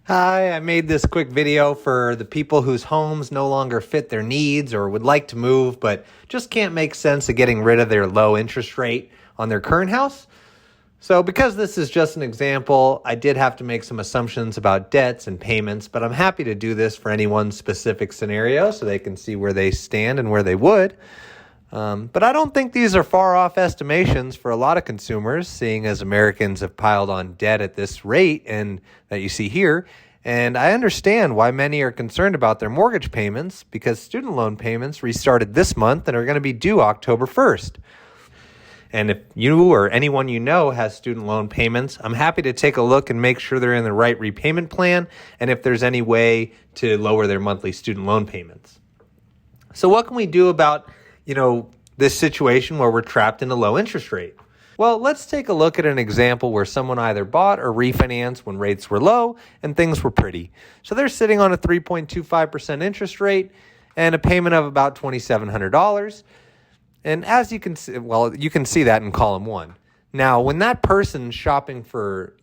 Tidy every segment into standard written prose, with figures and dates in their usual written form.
Hi, I made this quick video for the people whose homes no longer fit their needs or would like to move, but just can't make sense of getting rid of their low interest rate on their current house. So because this is just an example, I did have to make some assumptions about debts and payments, but I'm happy to do this for anyone's specific scenario so they can see where they stand and where they would. But I don't think these are far off estimations for a lot of consumers, seeing as Americans have piled on debt at this rate and that you see here. And I understand why many are concerned about their mortgage payments because student loan payments restarted this month and are going to be due October 1st. And if you or anyone you know has student loan payments, I'm happy to take a look and make sure they're in the right repayment plan and if there's any way to lower their monthly student loan payments. So what can we do about this situation where we're trapped in a low interest rate? Well, let's take a look at an example where someone either bought or refinanced when rates were low and things were pretty. So they're sitting on a 3.25% interest rate and a payment of about $2,700. And as you can see, you can see that in column 1. Now, when that person's shopping for,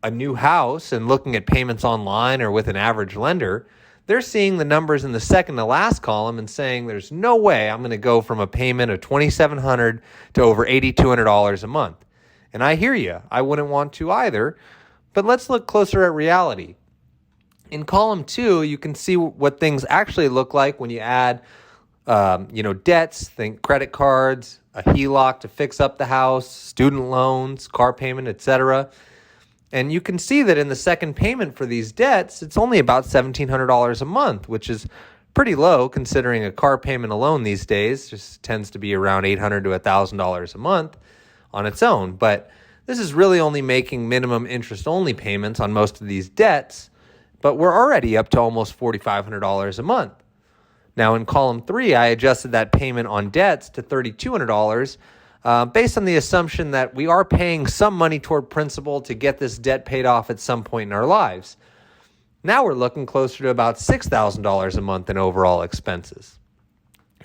a new house and looking at payments online or with an average lender, they're seeing the numbers in the second to last column and saying, there's no way I'm going to go from a payment of $2,700 to over $8,200 a month. And I hear you. I wouldn't want to either. But let's look closer at reality. In column 2, you can see what things actually look like when you add, debts, think credit cards, a HELOC to fix up the house, student loans, car payment, etc. And you can see that in the second payment for these debts, it's only about $1,700 a month, which is pretty low considering a car payment alone these days just tends to be around $800 to $1,000 a month on its own. But this is really only making minimum interest-only payments on most of these debts, but we're already up to almost $4,500 a month. Now in column 3, I adjusted that payment on debts to $3,200 based on the assumption that we are paying some money toward principal to get this debt paid off at some point in our lives. Now we're looking closer to about $6,000 a month in overall expenses.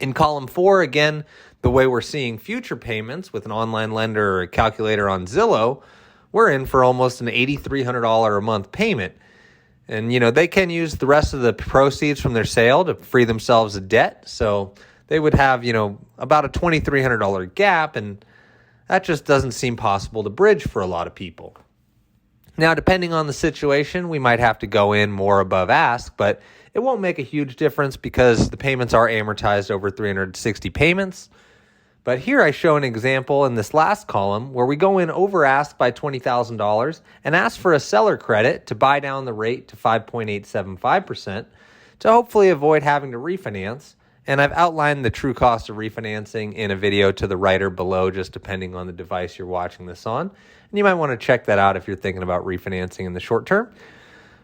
In column 4, again, the way we're seeing future payments with an online lender or a calculator on Zillow, we're in for almost an $8,300 a month payment. And, they can use the rest of the proceeds from their sale to free themselves of debt. So they would have, about a $2,300 gap, and that just doesn't seem possible to bridge for a lot of people. Now, depending on the situation, we might have to go in more above ask, but it won't make a huge difference because the payments are amortized over 360 payments. But here I show an example in this last column where we go in over ask by $20,000 and ask for a seller credit to buy down the rate to 5.875% to hopefully avoid having to refinance. And I've outlined the true cost of refinancing in a video to the right or below, just depending on the device you're watching this on. And you might want to check that out if you're thinking about refinancing in the short term.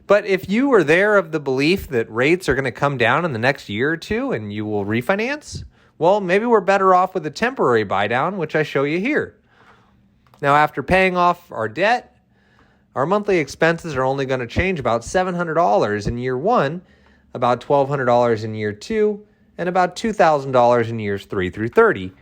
But if you are there of the belief that rates are going to come down in the next year or two and you will refinance, well, maybe we're better off with a temporary buy down, which I show you here. Now, after paying off our debt, our monthly expenses are only going to change about $700 in year 1, about $1,200 in year 2, and about $2,000 in years 3 through 30.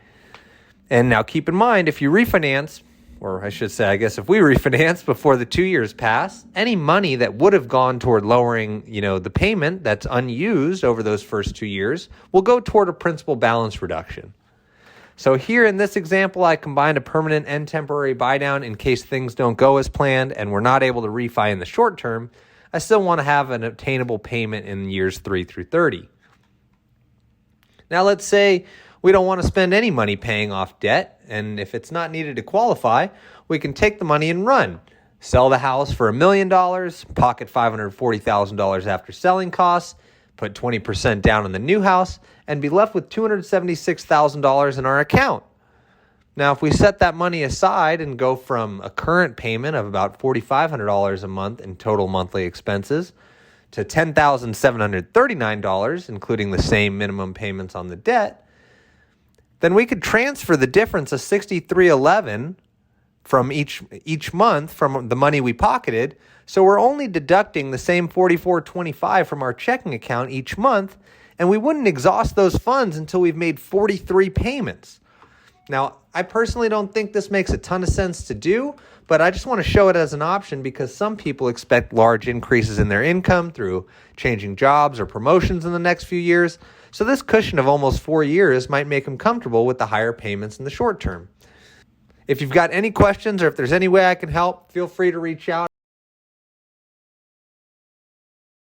And now keep in mind, if you refinance, or I should say, I guess if we refinance before the 2 years pass, any money that would have gone toward lowering, the payment that's unused over those first 2 years will go toward a principal balance reduction. So here in this example, I combined a permanent and temporary buy down in case things don't go as planned and we're not able to refi in the short term. I still want to have an obtainable payment in years 3 through 30. Now, let's say we don't want to spend any money paying off debt, and if it's not needed to qualify, we can take the money and run. Sell the house for $1 million, pocket $540,000 after selling costs, put 20% down on the new house, and be left with $276,000 in our account. Now, if we set that money aside and go from a current payment of about $4,500 a month in total monthly expenses to $10,739, including the same minimum payments on the debt, then we could transfer the difference of $6,311 from each month from the money we pocketed. So we're only deducting the same $44.25 from our checking account each month, and we wouldn't exhaust those funds until we've made 43 payments. Now, I personally don't think this makes a ton of sense to do, But I just want to show it as an option because some people expect large increases in their income through changing jobs or promotions in the next few years. So this cushion of almost 4 years might make them comfortable with the higher payments in the short term. If you've got any questions or if there's any way I can help, feel free to reach out.